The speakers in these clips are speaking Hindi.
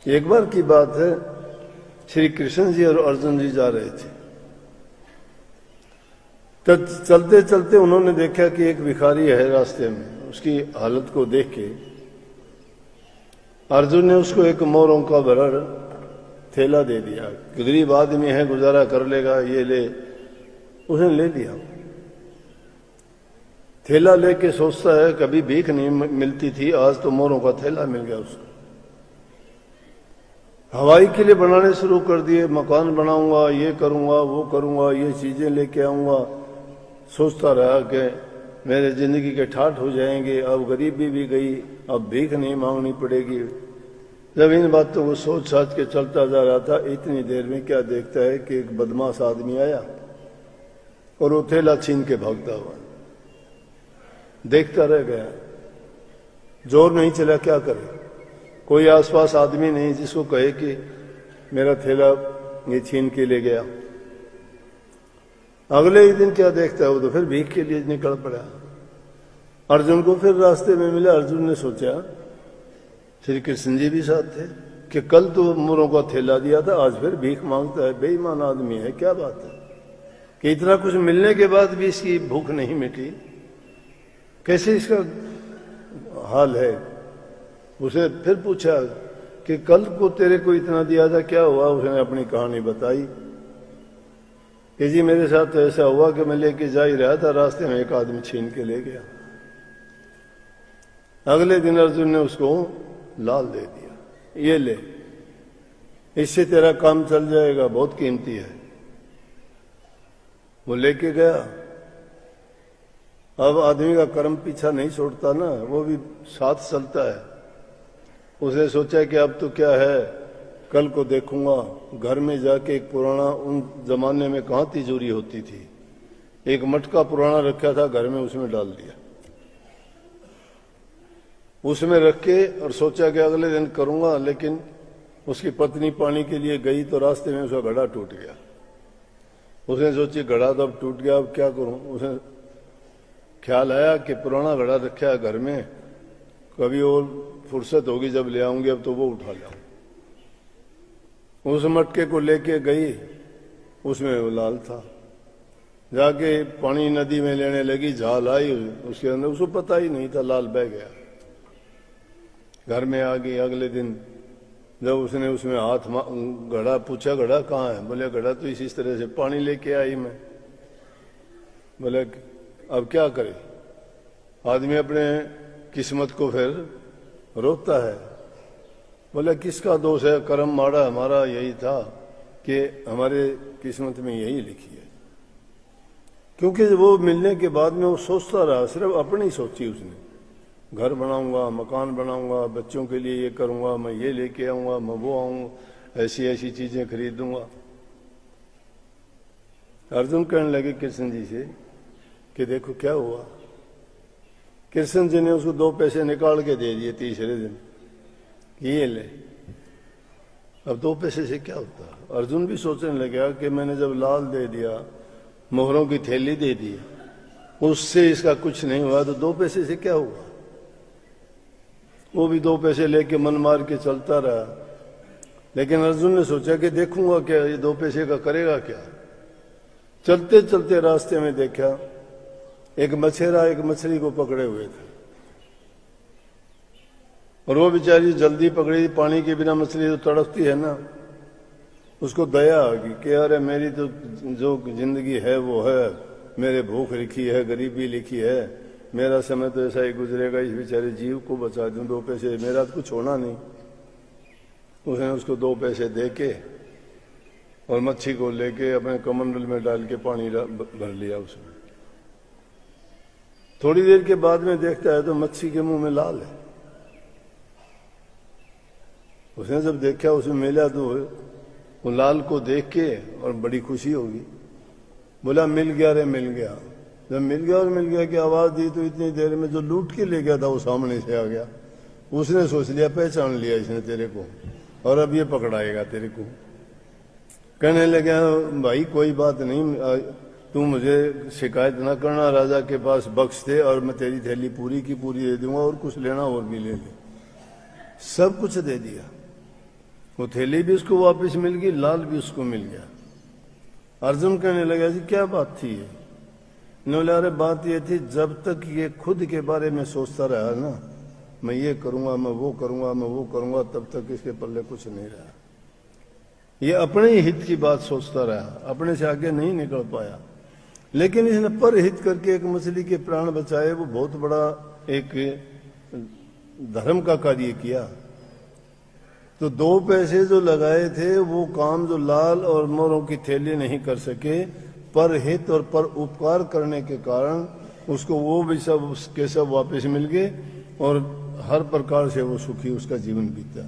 एक बार की बात है, श्री कृष्ण जी और अर्जुन जी जा रहे थे। तब चलते चलते उन्होंने देखा कि एक भिखारी है रास्ते में। उसकी हालत को देख के अर्जुन ने उसको एक मोरों का भरा थैला दे दिया। गरीब आदमी है, गुजारा कर लेगा, ये ले। उसने ले लिया। थैला लेके सोचता है कभी भीख नहीं मिलती थी, आज तो मोरों का थैला मिल गया उसको। हवाई के लिए बनाने शुरू कर दिए, मकान बनाऊंगा, ये करूंगा, वो करूंगा, ये चीजें लेके आऊंगा। सोचता रहा कि मेरे जिंदगी के ठाठ हो जाएंगे, अब गरीबी भी गई, अब भीख नहीं मांगनी पड़ेगी। जब इन बातों को सोच साच के चलता जा रहा था, इतनी देर में क्या देखता है कि एक बदमाश आदमी आया और वो थैला छीन के भागता हुआ। देखता रह गया, जोर नहीं चला, क्या करे। कोई आसपास आदमी नहीं जिसको कहे कि मेरा थैला ये छीन के ले गया। अगले ही दिन क्या देखता है, वो तो फिर भीख के लिए निकल पड़ा। अर्जुन को फिर रास्ते में मिला। अर्जुन ने सोचा, श्री कृष्ण जी भी साथ थे, कि कल तो मोरों का थैला दिया था, आज फिर भीख मांगता है। बेईमान आदमी है, क्या बात है कि इतना कुछ मिलने के बाद भी इसकी भूख नहीं मिटी, कैसे इसका हाल है। उसे फिर पूछा कि कल को तेरे को इतना दिया था, क्या हुआ। उसने अपनी कहानी बताई कि जी मेरे साथ तो ऐसा हुआ कि मैं लेके जा ही रहा था, रास्ते में एक आदमी छीन के ले गया। अगले दिन अर्जुन ने उसको लाल दे दिया, ये ले, इससे तेरा काम चल जाएगा, बहुत कीमती है। वो लेके गया। अब आदमी का कर्म पीछा नहीं छोड़ता ना, वो भी साथ चलता है। उसने सोचा कि अब तो क्या है, कल को देखूंगा। घर में जाके एक पुराना, उन जमाने में कहाँ तिजोरी होती थी, एक मटका पुराना रखा था घर में, उसमें डाल दिया। उसमें रख के और सोचा कि अगले दिन करूंगा। लेकिन उसकी पत्नी पानी के लिए गई तो रास्ते में उसका घड़ा टूट गया। उसने सोची घड़ा तो अब टूट गया, अब क्या करूं। उसे ख्याल आया कि पुराना घड़ा रखा है घर में, कभी और फुर्सत होगी जब ले आऊंगी, अब तो वो उठा लाऊं। उस मटके को लेके गई, उसमें वो लाल था। जाके पानी नदी में लेने लगी, झाल आई उसके अंदर, उसको पता ही नहीं था, लाल बह गया। घर में आ गई। अगले दिन जब उसने उसमें हाथ घड़ा पूछा, घड़ा कहाँ है। बोले घड़ा तो इसी तरह से पानी लेके आई मैं। बोले अब क्या करे। आदमी अपने किस्मत को फिर रोकता है। बोले किसका दोष है, कर्म माड़ा हमारा यही था कि हमारे किस्मत में यही लिखी है। क्योंकि वो मिलने के बाद में वो सोचता रहा, सिर्फ अपनी सोची उसने, घर बनाऊंगा, मकान बनाऊंगा, बच्चों के लिए ये करूंगा, मैं ये लेके आऊंगा, मैं वो आऊंगा, ऐसी ऐसी चीजें खरीदूंगा। अर्जुन कहने लगे कृष्ण जी से कि देखो क्या हुआ। कृष्ण जी ने उसको 2 पैसे निकाल के दे दिए तीसरे दिन, ये ले। अब 2 पैसे से क्या होता। अर्जुन भी सोचने लगा कि मैंने जब लाल दे दिया, मोहरों की थैली दे दी, उससे इसका कुछ नहीं हुआ, तो 2 पैसे से क्या हुआ। वो भी 2 पैसे लेके मन मार के चलता रहा। लेकिन अर्जुन ने सोचा कि देखूंगा क्या ये 2 पैसे का करेगा क्या। चलते चलते रास्ते में देखा एक मछेरा एक मछली को पकड़े हुए थे, और वो बेचारी जल्दी पकड़ी। पानी के बिना मछली तो तड़पती है ना। उसको दया आ गई कि अरे मेरी तो जो जिंदगी है वो है, मेरे भूख लिखी है, गरीबी लिखी है, मेरा समय तो ऐसा ही गुजरेगा, इस बेचारे जीव को बचा दूं, 2 पैसे, मेरा तो कुछ होना नहीं। उसने उसको 2 पैसे दे के और मच्छी को लेके अपने कमंडल में डाल के पानी भर लिया उसमें। थोड़ी देर के बाद में देखता है तो मच्छी के मुंह में लाल है। उसने जब देखा, उसमें मिला, तो वो लाल को देख के और बड़ी खुशी होगी। बोला मिल गया रे, मिल गया। जब मिल गया कि आवाज दी तो इतनी देर में जो लूट के ले गया था वो सामने से आ गया। उसने सोच लिया पहचान लिया इसने तेरे को, और अब ये पकड़ाएगा तेरे को। कहने लगा भाई कोई बात नहीं, तू मुझे शिकायत ना करना, राजा के पास बख्श दे और मैं तेरी थैली पूरी की पूरी दे दूंगा, और कुछ लेना और भी ले ले। सब कुछ दे दिया। वो थैली भी उसको वापस मिल गई, लाल भी उसको मिल गया। अर्जुन कहने लगा जी क्या बात थी ये? बोले अरे बात ये थी, जब तक ये खुद के बारे में सोचता रहा ना, मैं ये करूंगा, मैं वो करूंगा, मैं वो करूंगा, तब तक इसके पल्ले कुछ नहीं रहा। ये अपने ही हित की बात सोचता रहा, अपने से आगे नहीं निकल पाया। लेकिन इसने परहित करके एक मछली के प्राण बचाए, वो बहुत बड़ा एक धर्म का कार्य किया। तो 2 पैसे जो लगाए थे वो काम जो लाल और मोरों की थैली नहीं कर सके, पर हित और पर उपकार करने के कारण उसको वो भी सब उसके सब वापस मिल गए और हर प्रकार से वो सुखी उसका जीवन बीता।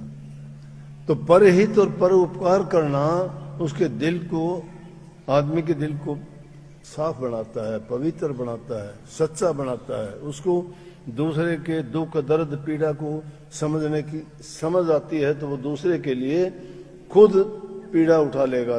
तो पर हित और पर उपकार करना उसके दिल को, आदमी के दिल को साफ बनाता है, पवित्र बनाता है, सच्चा बनाता है। उसको दूसरे के दुख दर्द पीड़ा को समझने की समझ आती है, तो वो दूसरे के लिए खुद पीड़ा उठा लेगा।